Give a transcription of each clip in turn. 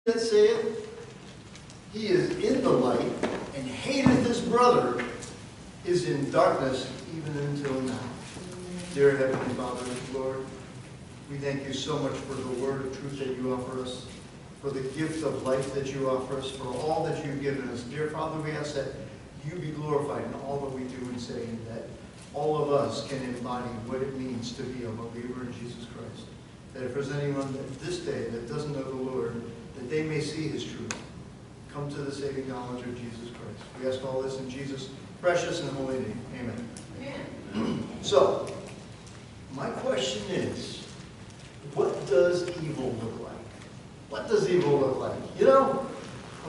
that saith, he is in the light, and hateth his brother, is in darkness even until now. Dear Heavenly Father, Lord, we thank you so much for the word of truth that you offer us, for the gift of life that you offer us, for all that you've given us. Dear Father, we ask that you be glorified in all that we do and say, and that all of us can embody what it means to be a believer in Jesus Christ. That if there's anyone this day that doesn't know the Lord, that they may see his truth, come to the saving knowledge of Jesus Christ. We ask all this in Jesus' precious and holy name. Amen. Amen. So, my question is, what does evil look like? What does evil look like? You know,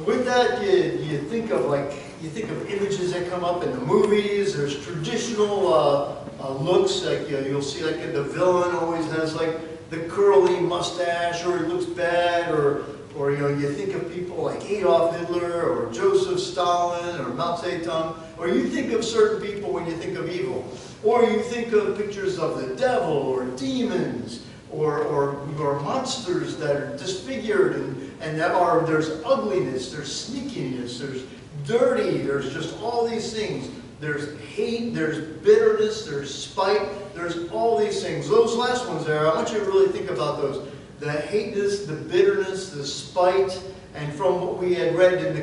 with that, you think of images that come up in the movies. There's traditional looks, like you'll see, like the villain always has like the curly mustache, or he looks bad, or you think of people like Adolf Hitler, or Joseph Stalin, or Mao Zedong, or you think of certain people when you think of evil, or you think of pictures of the devil, or demons, or monsters that are disfigured, and there's ugliness, there's sneakiness, there's dirty, there's just all these things. There's hate, there's bitterness, there's spite, there's all these things. Those last ones there, I want you to really think about those. The hateness, the bitterness, the spite, and from what we had read in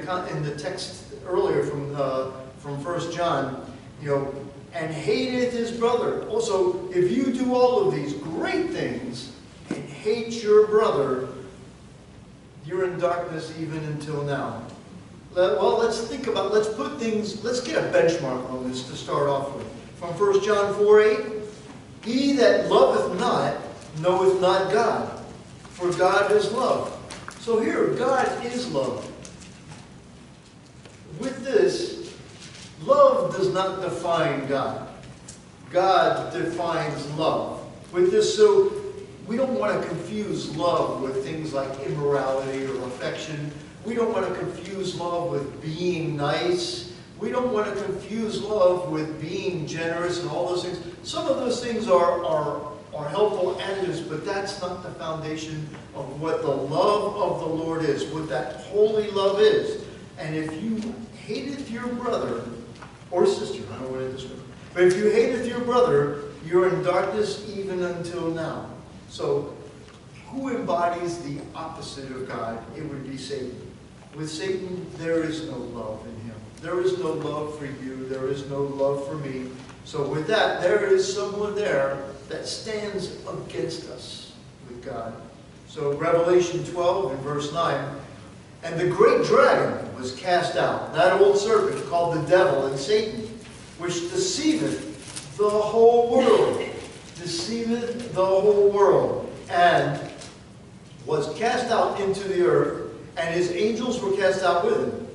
the text earlier from 1 John, and hateth his brother. Also, if you do all of these great things and hate your brother, you're in darkness even until now. Well, let's get a benchmark on this to start off with. From 1 John 4:8, he that loveth not knoweth not God, for God is love. So here, God is love. With this, love does not define God. God defines love. With this, so we don't want to confuse love with things like immorality or affection. We don't want to confuse love with being nice. We don't want to confuse love with being generous and all those things. Some of those things are helpful additives, but that's not the foundation of what the love of the Lord is, what that holy love is. And if you hateth your brother or sister, I don't want to describe it, but if you hateth your brother, you're in darkness even until now. So, who embodies the opposite of God? It would be Satan. With Satan, there is no love in him. There is no love for you. There is no love for me. So with that, there is someone there that stands against us with God. So Revelation 12 and verse 9, and the great dragon was cast out, that old serpent called the devil and Satan, which deceiveth the whole world. Deceiveth the whole world. And was cast out into the earth, and his angels were cast out with him.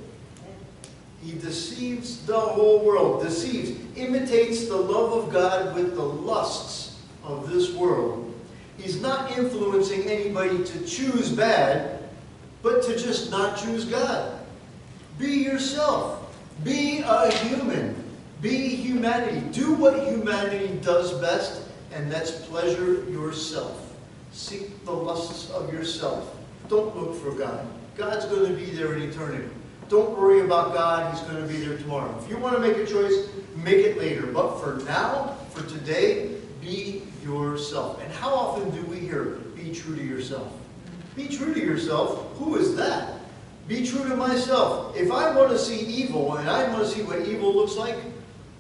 He deceives the whole world. Deceives, imitates the love of God with the lusts of this world. He's not influencing anybody to choose bad, but to just not choose God. Be yourself. Be a human. Be humanity. Do what humanity does best, and that's pleasure yourself. Seek the lusts of yourself. Don't look for God. God's going to be there in eternity. Don't worry about God. He's going to be there tomorrow. If you want to make a choice, make it later. But for now, for today, be yourself. And how often do we hear, be true to yourself? Be true to yourself? Who is that? Be true to myself. If I want to see evil, and I want to see what evil looks like,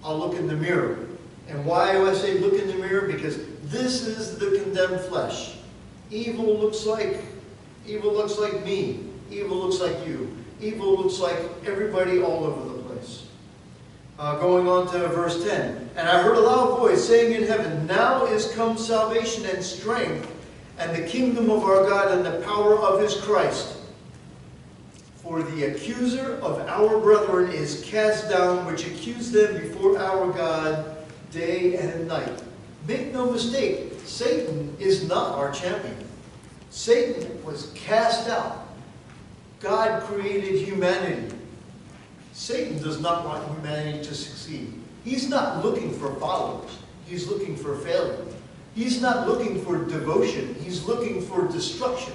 I'll look in the mirror. And why do I say look in the mirror? Because this is the condemned flesh. Evil looks like me. Evil looks like you. Evil looks like everybody all over the place. Going on to verse 10. And I heard a loud voice saying in heaven, now is come salvation and strength, and the kingdom of our God and the power of his Christ. For the accuser of our brethren is cast down, which accused them before our God day and night. Make no mistake, Satan is not our champion. Satan was cast out. God created humanity. Satan does not want humanity to succeed. He's not looking for followers. He's looking for failure. He's not looking for devotion. He's looking for destruction.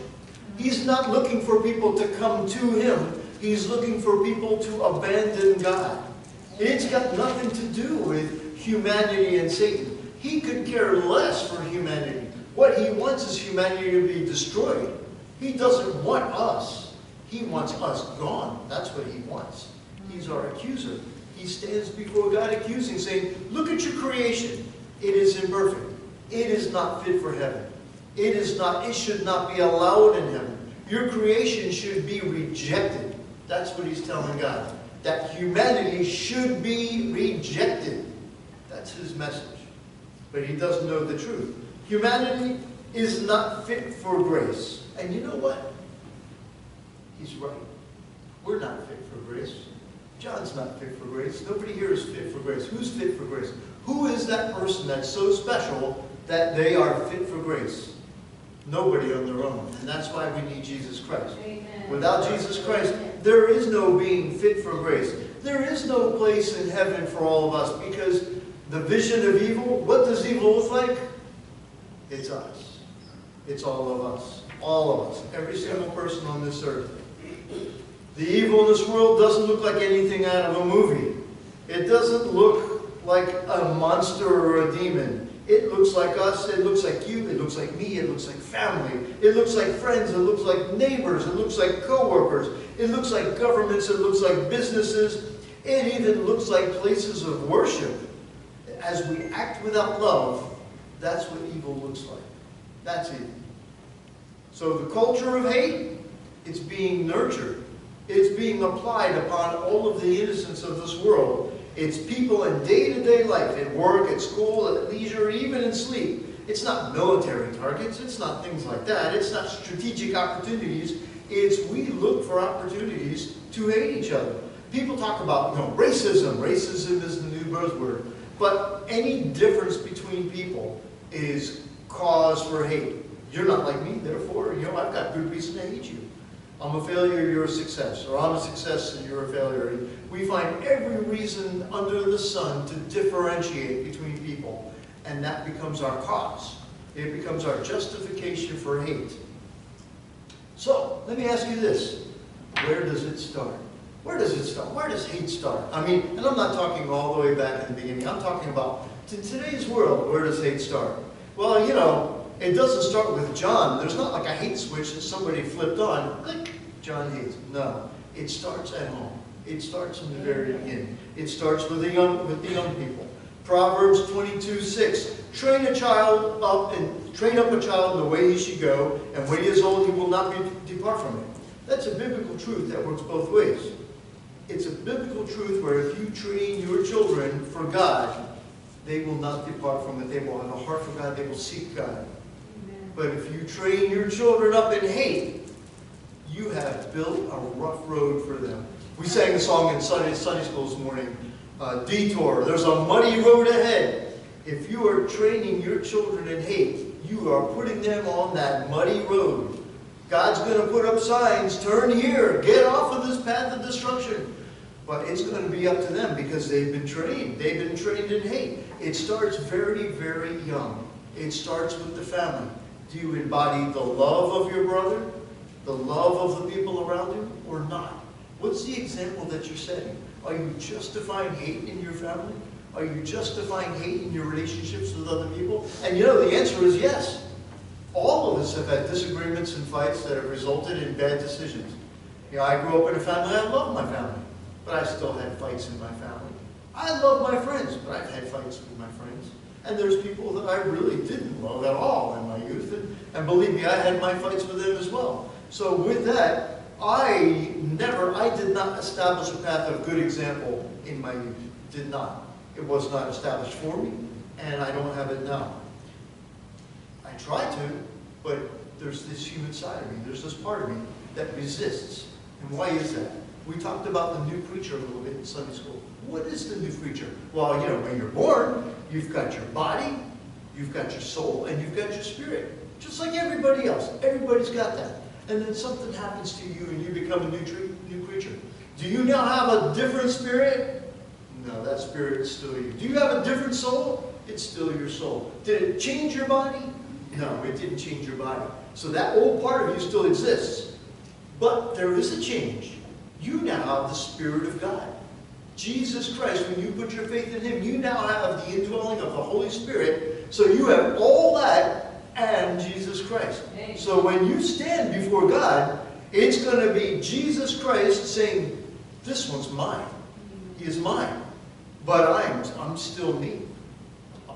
He's not looking for people to come to him. He's looking for people to abandon God. It's got nothing to do with humanity and Satan. He could care less for humanity. What he wants is humanity to be destroyed. He doesn't want us. He wants us gone. That's what he wants. He's our accuser. He stands before God accusing, saying, look at your creation. It is imperfect. It is not fit for heaven. It should not be allowed in heaven. Your creation should be rejected. That's what he's telling God. That humanity should be rejected. That's his message. But he doesn't know the truth. Humanity is not fit for grace. And you know what? He's right. We're not fit for grace. John's not fit for grace. Nobody here is fit for grace. Who's fit for grace? Who is that person that's so special that they are fit for grace? Nobody on their own. And that's why we need Jesus Christ. Amen. Without Jesus Christ, there is no being fit for grace. There is no place in heaven for all of us, because the vision of evil, what does evil look like? It's us. It's all of us. All of us. Every single person on this earth. The evil in this world doesn't look like anything out of a movie. It doesn't look like a monster or a demon. It looks like us, it looks like you, it looks like me, it looks like family, it looks like friends, it looks like neighbors, it looks like co-workers, it looks like governments, it looks like businesses, it even looks like places of worship. As we act without love, that's what evil looks like. That's evil. So the culture of hate, it's being nurtured. It's being applied upon all of the innocents of this world. It's people in day-to-day life, at work, at school, at leisure, even in sleep. It's not military targets. It's not things like that. It's not strategic opportunities. It's we look for opportunities to hate each other. People talk about, racism. Racism is the new buzzword. But any difference between people is cause for hate. You're not like me, therefore, I've got good reason to hate you. I'm a failure, you're a success. Or I'm a success and you're a failure. And we find every reason under the sun to differentiate between people. And that becomes our cause. It becomes our justification for hate. So, let me ask you this. Where does it start? Where does it start? Where does hate start? And I'm not talking all the way back in the beginning. I'm talking about, in today's world, where does hate start? Well, it doesn't start with John. There's not like a hate switch that somebody flipped on. Click, John hates. No, it starts at home. It starts in the very beginning. It starts with the young people. Proverbs 22:6. Train up a child in the way he should go, and when he is old, he will not depart from it. That's a biblical truth that works both ways. It's a biblical truth where if you train your children for God, they will not depart from it. They will have a heart for God. They will seek God. Amen. But if you train your children up in hate, you have built a rough road for them. We sang a song in Sunday school this morning, Detour. There's a muddy road ahead. If you are training your children in hate, you are putting them on that muddy road. God's going to put up signs, turn here, get off of this path of destruction. But it's going to be up to them because they've been trained. They've been trained in hate. It starts very, very young. It starts with the family. Do you embody the love of your brother? The love of the people around you? Or not? What's the example that you're setting? Are you justifying hate in your family? Are you justifying hate in your relationships with other people? And the answer is yes. All of us have had disagreements and fights that have resulted in bad decisions. I grew up in a family, I love my family. But I still had fights in my family. I love my friends, but I've had fights with my friends. And there's people that I really didn't love at all in my youth. And believe me, I had my fights with them as well. So with that, I did not establish a path of good example in my youth. Did not. It was not established for me, and I don't have it now. I try to, but there's this human side of me. There's this part of me that resists. And why is that? We talked about the new creature a little bit in Sunday school. What is the new creature? Well, when you're born, you've got your body, you've got your soul, and you've got your spirit. Just like everybody else. Everybody's got that. And then something happens to you and you become a new creature. Do you now have a different spirit? No, that spirit is still you. Do you have a different soul? It's still your soul. Did it change your body? No, it didn't change your body. So that old part of you still exists. But there is a change. You now have the Spirit of God. Jesus Christ, when you put your faith in Him, you now have the indwelling of the Holy Spirit. So you have all that and Jesus Christ. So when you stand before God, it's going to be Jesus Christ saying, this one's mine. He is mine. But I'm still me.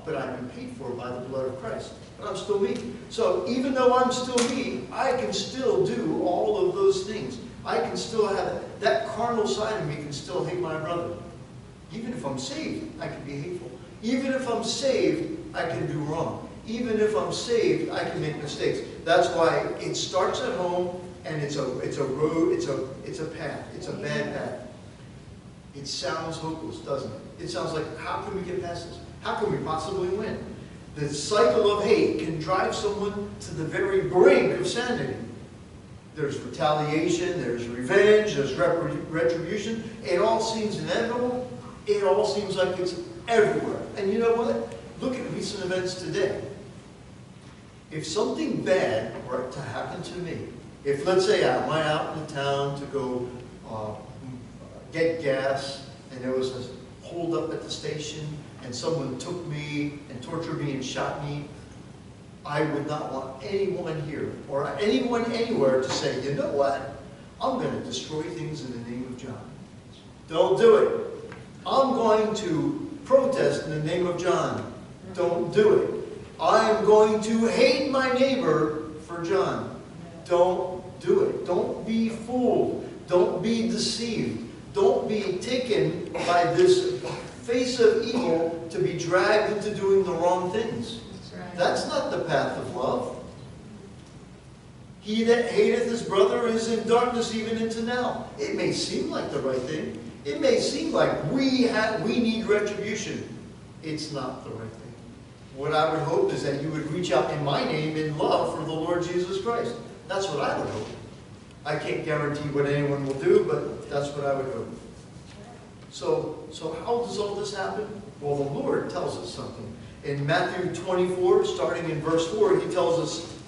But I've been paid for by the blood of Christ. But I'm still me. So even though I'm still me, I can still do all of those things. I can still have that carnal side of me can still hate my brother. Even if I'm saved, I can be hateful. Even if I'm saved, I can do wrong. Even if I'm saved, I can make mistakes. That's why it starts at home, and it's a road, it's a path. It's a bad path. It sounds hopeless, doesn't it? It sounds like, how can we get past this? How can we possibly win? The cycle of hate can drive someone to the very brink of sanity. There's retaliation, there's revenge, there's retribution. It all seems inevitable. It all seems like it's everywhere. And you know what? Look at recent events today. If something bad were to happen to me, if let's say I went out in the town to go get gas, and there was a hold up at the station, and someone took me and tortured me and shot me, I would not want anyone here or anyone anywhere to say, you know what? I'm going to destroy things in the name of John. Don't do it. I'm going to protest in the name of John. Don't do it. I am going to hate my neighbor for John. Don't do it. Don't be fooled. Don't be deceived. Don't be taken by this face of evil to be dragged into doing the wrong things. That's not the path of love. He that hateth his brother is in darkness even into now. It may seem like the right thing. It may seem like we need retribution. It's not the right thing. What I would hope is that you would reach out in my name in love for the Lord Jesus Christ. That's what I would hope. I can't guarantee what anyone will do, but that's what I would hope. So how does all this happen? Well, the Lord tells us something. In Matthew 24, starting in verse 4, He tells us,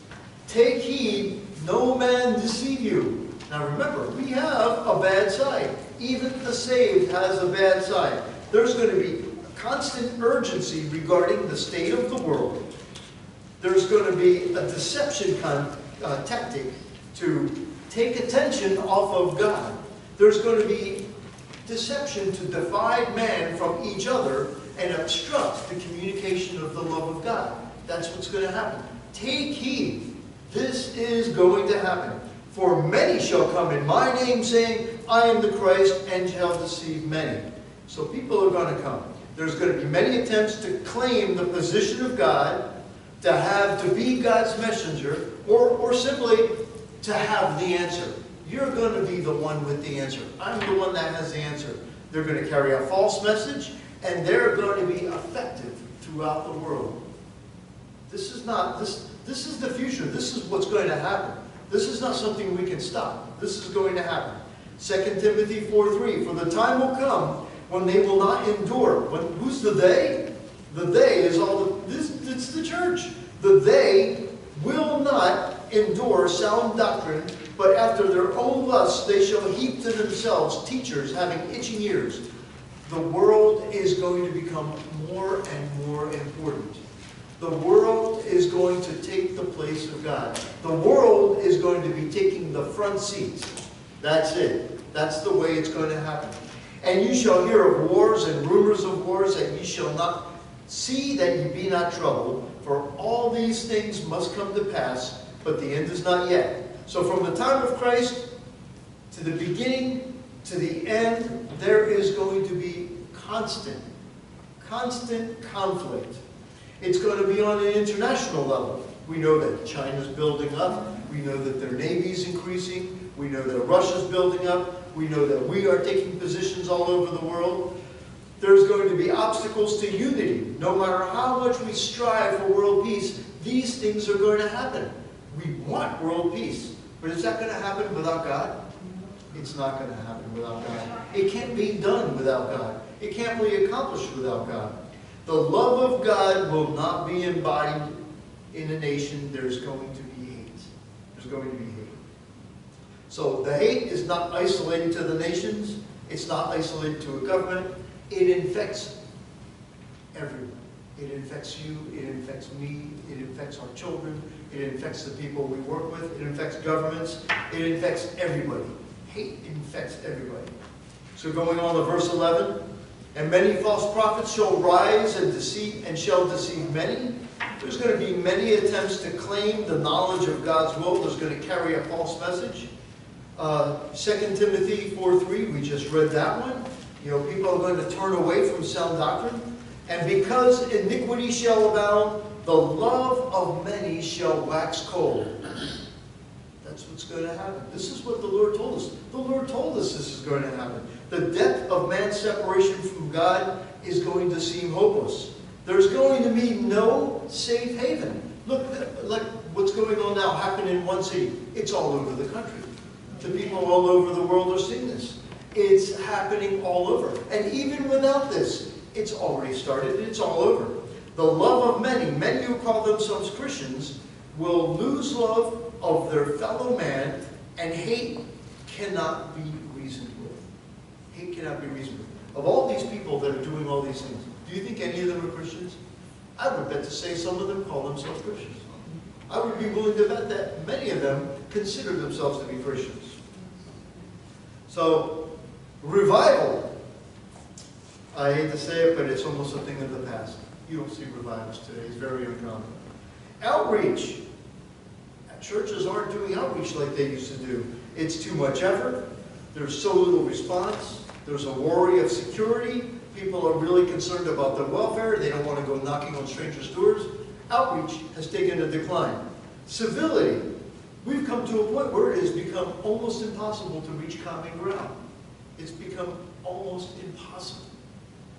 take heed, no man deceive you. Now remember, we have a bad side. Even the saved has a bad side. There's going to be constant urgency regarding the state of the world. There's going to be a deception tactic to take attention off of God. There's going to be deception to divide man from each other and obstruct the communication of the love of God. That's what's going to happen. Take heed. This is going to happen. For many shall come in my name, saying, I am the Christ, and shall deceive many. So people are going to come. There's going to be many attempts to claim the position of God, to be God's messenger, or simply to have the answer. You're going to be the one with the answer. I'm the one that has the answer. They're going to carry a false message, and they're going to be effective throughout the world. This is the future. This is what's going to happen. This is not something we can stop. This is going to happen. 2 Timothy 4:3, for the time will come when they will not endure. Who's the they? The they is it's the church. The they will not endure sound doctrine, but after their own lusts they shall heap to themselves teachers having itching ears. The world is going to become more and more important. The world is going to take the place of God. The world is going to be taking the front seats. That's it. That's the way it's going to happen. And you shall hear of wars and rumors of wars, that ye shall not see that ye be not troubled. For all these things must come to pass, but the end is not yet. So from the time of Christ to the beginning to the end, there is going to be constant conflict. It's going to be on an international level. We know that China's building up. We know that their navy's increasing. We know that Russia's building up. We know that we are taking positions all over the world. There's going to be obstacles to unity. No matter how much we strive for world peace, these things are going to happen. We want world peace. But is that going to happen without God? It's not going to happen without God. It can't be done without God. It can't be accomplished without God. The love of God will not be embodied in a nation, there's going to be hate. There's going to be hate. So the hate is not isolated to the nations. It's not isolated to a government. It infects everyone. It infects you. It infects me. It infects our children. It infects the people we work with. It infects governments. It infects everybody. Hate infects everybody. So going on to verse 11. And many false prophets shall rise and shall deceive many. There's going to be many attempts to claim the knowledge of God's will. There's going to carry a false message. 2 Timothy 4:3, we just read that one. You know, people are going to turn away from sound doctrine. And because iniquity shall abound, the love of many shall wax cold. That's what's going to happen. This is what the Lord told us. The Lord told us this is going to happen. The depth of man's separation from God is going to seem hopeless. There's going to be no safe haven. Look, like what's going on now happened in one city. It's all over the country. The people all over the world are seeing this. It's happening all over. And even without this, it's already started. It's all over. The love of many who call themselves Christians, will lose love of their fellow man, and hate cannot be reasoned with. Hate cannot be reasoned with. Of all these people that are doing all these things, do you think any of them are Christians? I would bet to say some of them call themselves Christians. I would be willing to bet that many of them consider themselves to be Christians. So, revival. I hate to say it, but it's almost a thing of the past. You don't see revivals today. It's very uncommon. Outreach. Churches aren't doing outreach like they used to do. It's too much effort. There's so little response. There's a worry of security. People are really concerned about their welfare. They don't want to go knocking on strangers' doors. Outreach has taken a decline. Civility. We've come to a point where it has become almost impossible to reach common ground. It's become almost impossible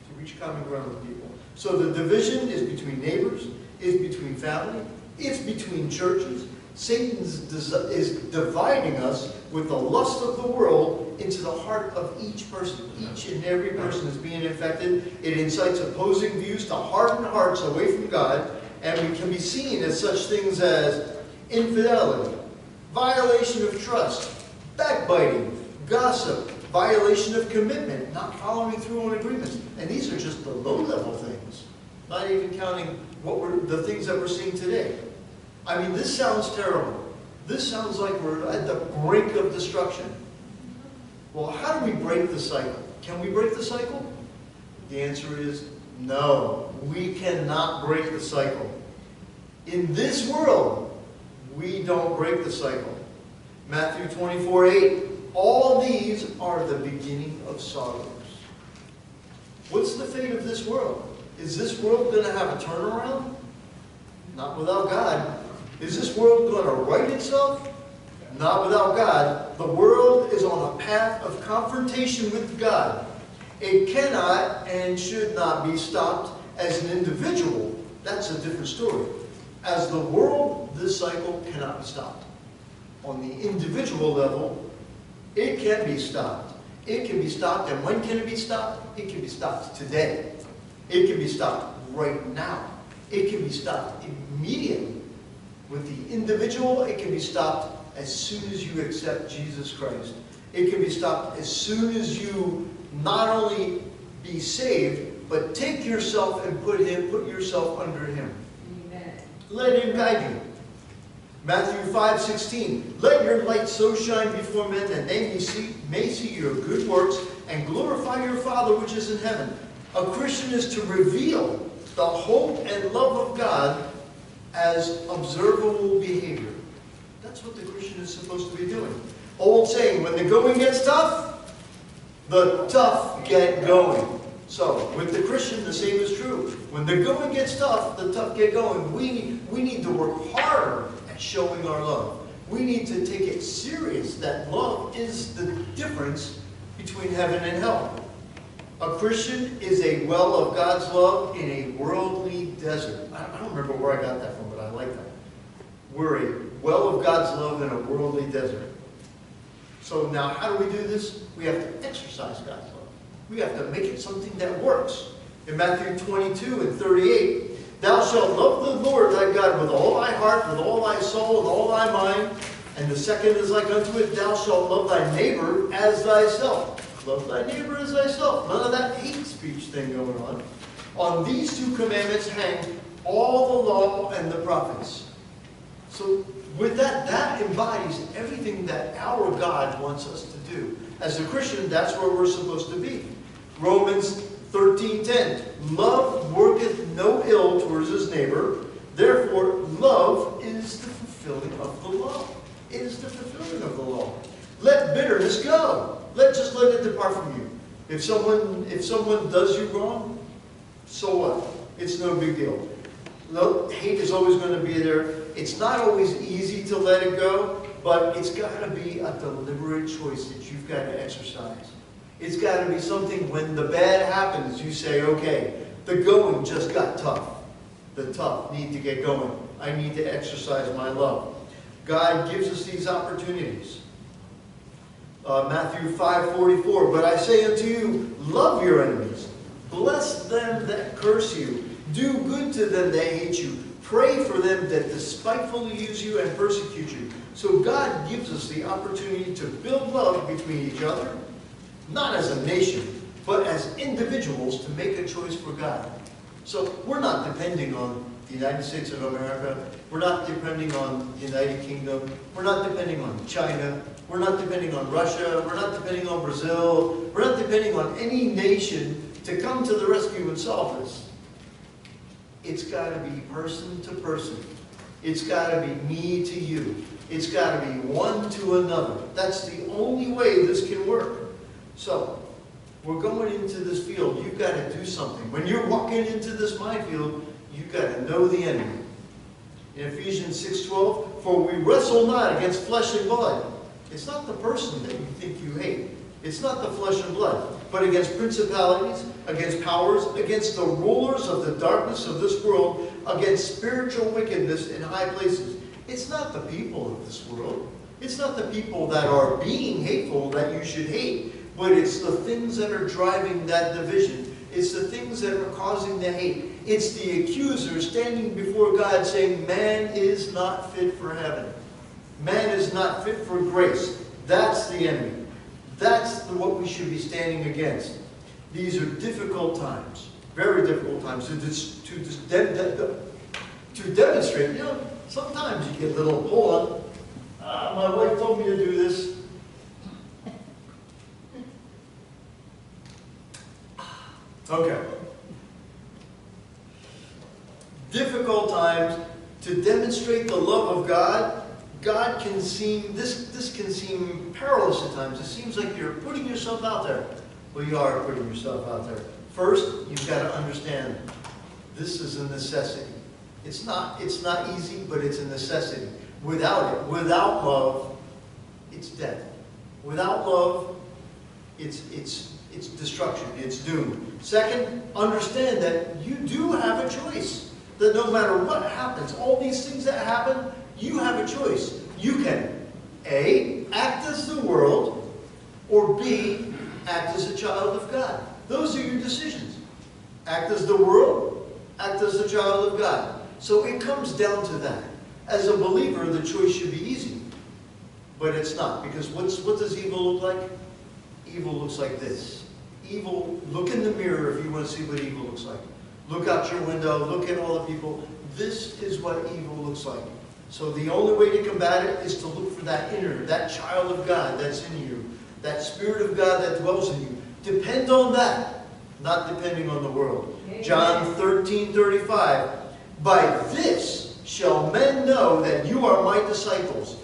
to reach common ground with people. So the division is between neighbors, is between family, it's between churches. Satan is dividing us with the lust of the world into the heart of each person. Each and every person is being infected. It incites opposing views to harden hearts away from God, and we can be seen as such things as infidelity, violation of trust, backbiting, gossip, violation of commitment, not following through on agreements. And these are just the low-level things, not even counting the things that we're seeing today. I mean, this sounds terrible. This sounds like we're at the brink of destruction. Well, how do we break the cycle? Can we break the cycle? The answer is no. We cannot break the cycle. In this world, we don't break the cycle. Matthew 24:8. All these are the beginning of sorrows. What's the fate of this world? Is this world going to have a turnaround? Not without God. Is this world going to right itself? Not without God. The world is on a path of confrontation with God. It cannot and should not be stopped as an individual. That's a different story. As the world, this cycle cannot be stopped. On the individual level, it can be stopped. It can be stopped, and when can it be stopped? It can be stopped today. It can be stopped right now. It can be stopped immediately. With the individual, it can be stopped as soon as you accept Jesus Christ. It can be stopped as soon as you not only be saved, but take yourself and put yourself under Him. Amen. Let Him guide you. Matthew 5:16. Let your light so shine before men that they may see your good works and glorify your Father which is in heaven. A Christian is to reveal the hope and love of God as observable behavior. That's what the Christian is supposed to be doing. Old saying, when the going gets tough, the tough get going. So, with the Christian, the same is true. When the going gets tough, the tough get going. We need to work harder at showing our love. We need to take it serious that love is the difference between heaven and hell. A Christian is a well of God's love in a worldly desert. I don't remember where I got that from, but I like that. We're a well of God's love in a worldly desert. So now how do we do this? We have to exercise God's love. We have to make it something that works. In Matthew 22:38, Thou shalt love the Lord thy God with all thy heart, with all thy soul, and all thy mind. And the second is like unto it, thou shalt love thy neighbor as thyself. Love thy neighbor as thyself. None of that hate speech thing going on. On these two commandments hang all the law and the prophets. So with that, that embodies everything that our God wants us to do. As a Christian, that's where we're supposed to be. Romans 13:10. Love worketh no ill towards his neighbor. Therefore, love is the fulfilling of the law. It is the fulfilling of the law. Let bitterness go. Just let it depart from you. If someone does you wrong, so what? It's no big deal. No, hate is always going to be there. It's not always easy to let it go, but it's got to be a deliberate choice that you've got to exercise. It's got to be something when the bad happens, you say, okay, the going just got tough. The tough need to get going. I need to exercise my love. God gives us these opportunities. Matthew 5:44, but I say unto you, love your enemies. Bless them that curse you. Do good to them that hate you. Pray for them that despitefully use you and persecute you. So God gives us the opportunity to build love between each other, not as a nation, but as individuals to make a choice for God. So we're not depending on the United States of America. We're not depending on the United Kingdom. We're not depending on China. We're not depending on Russia. We're not depending on Brazil. We're not depending on any nation to come to the rescue and solve this. It's got to be person to person. It's got to be me to you. It's got to be one to another. That's the only way this can work. So, we're going into this field. You've got to do something. When you're walking into this minefield, you've got to know the enemy. In Ephesians 6:12, for we wrestle not against flesh and blood. It's not the person that you think you hate. It's not the flesh and blood, but against principalities, against powers, against the rulers of the darkness of this world, against spiritual wickedness in high places. It's not the people of this world. It's not the people that are being hateful that you should hate, but it's the things that are driving that division. It's the things that are causing the hate. It's the accuser standing before God saying, man is not fit for heaven. Man is not fit for grace. That's the enemy. That's what we should be standing against. These are difficult times, very difficult times to demonstrate. You know, sometimes you get a little, hold on, my wife told me to do this. Okay. Difficult times to demonstrate the love of God. God can seem, this can seem perilous at times. It seems like you're putting yourself out there. Well, you are putting yourself out there. First, you've got to understand this is a necessity. It's not easy, but it's a necessity. Without it, without love, it's death. Without love, it's destruction, it's doom. Second, understand that you do have a choice. That no matter what happens, all these things that happen, you have a choice. You can, A, act as the world, or B, act as a child of God. Those are your decisions. Act as the world, act as a child of God. So it comes down to that. As a believer, the choice should be easy. But it's not, because what does evil look like? Evil looks like this. Evil, look in the mirror if you want to see what evil looks like. Look out your window, look at all the people. This is what evil looks like. So the only way to combat it is to look for that inner, that child of God that's in you, that Spirit of God that dwells in you. Depend on that, not depending on the world. Amen. John 13:35. By this shall men know that you are my disciples,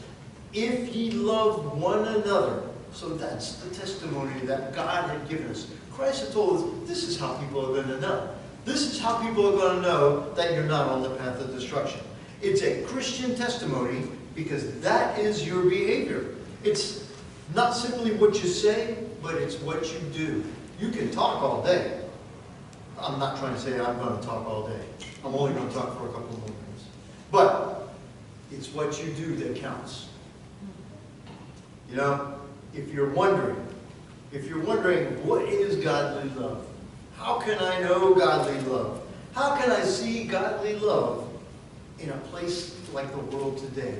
if ye love one another. So that's the testimony that God had given us. Christ had told us, this is how people are going to know. This is how people are going to know that you're not on the path of destruction. It's a Christian testimony because that is your behavior. It's not simply what you say, but it's what you do. You can talk all day. I'm not trying to say I'm going to talk all day. I'm only going to talk for a couple more minutes. But it's what you do that counts. You know, if you're wondering what is godly love? How can I know godly love? How can I see godly love in a place like the world today?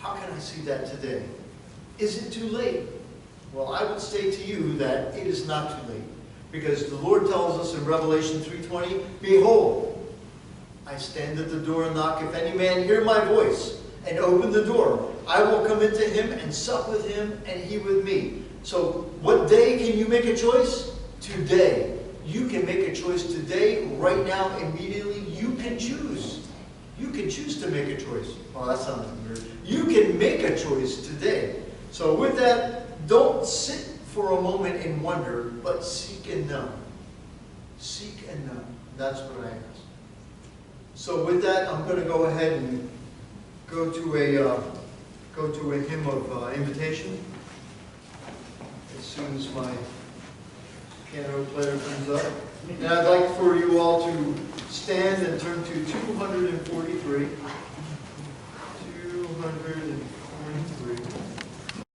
How can I see that today? Is it too late? Well, I would say to you that it is not too late. Because the Lord tells us in Revelation 3:20, behold, I stand at the door and knock. If any man hear my voice and open the door, I will come into him and sup with him and he with me. So what day can you make a choice? Today. You can make a choice today, right now, immediately. You can choose. You can choose to make a choice. Oh, that sounds weird. You can make a choice today. So with that, don't sit for a moment and wonder, but seek and know. Seek and know. That's what I ask. So with that, I'm going to go ahead and go to a hymn of invitation. As soon as my piano player comes up. And I'd like for you all to stand and turn to 243.